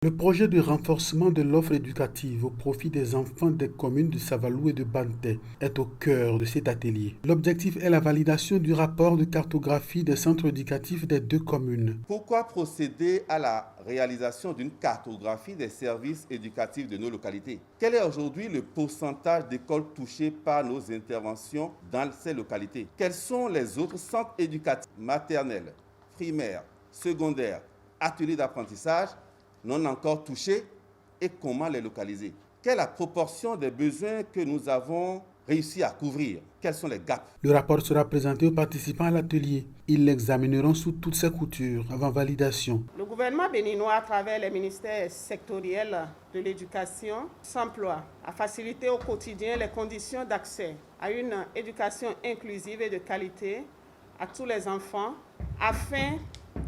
Le projet de renforcement de l'offre éducative au profit des enfants des communes de Savalou et de Banté est au cœur de cet atelier. L'objectif est la validation du rapport de cartographie des centres éducatifs des deux communes. Pourquoi procéder à la réalisation d'une cartographie des services éducatifs de nos localités? Quel est aujourd'hui le pourcentage d'écoles touchées par nos interventions dans ces localités? Quels sont les autres centres éducatifs maternels, primaires, secondaires, ateliers d'apprentissage non encore touchés et comment les localiser? Quelle est la proportion des besoins que nous avons réussi à couvrir? Quels sont les gaps? Le rapport sera présenté aux participants à l'atelier. Ils l'examineront sous toutes ses coutures avant validation. Le gouvernement béninois, à travers les ministères sectoriels de l'éducation, s'emploie à faciliter au quotidien les conditions d'accès à une éducation inclusive et de qualité à tous les enfants afin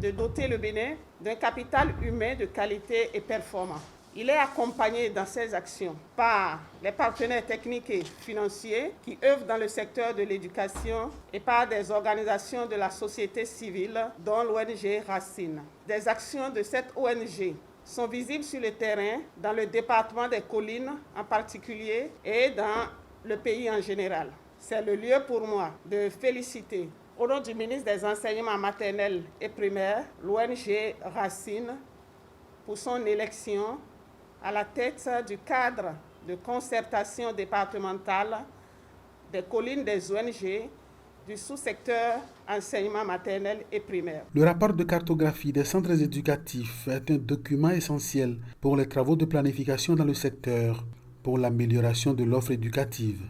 de doter le Bénin d'un capital humain de qualité et performant. Il est accompagné dans ses actions par les partenaires techniques et financiers qui œuvrent dans le secteur de l'éducation et par des organisations de la société civile, dont l'ONG Racine. Des actions de cette ONG sont visibles sur le terrain, dans le département des Collines en particulier et dans le pays en général. C'est le lieu pour moi de féliciter, au nom du ministre des Enseignements maternels et primaires, l'ONG Racine, pour son élection à la tête du cadre de concertation départementale des collines des ONG du sous-secteur enseignement maternel et primaire. Le rapport de cartographie des centres éducatifs est un document essentiel pour les travaux de planification dans le secteur, pour l'amélioration de l'offre éducative.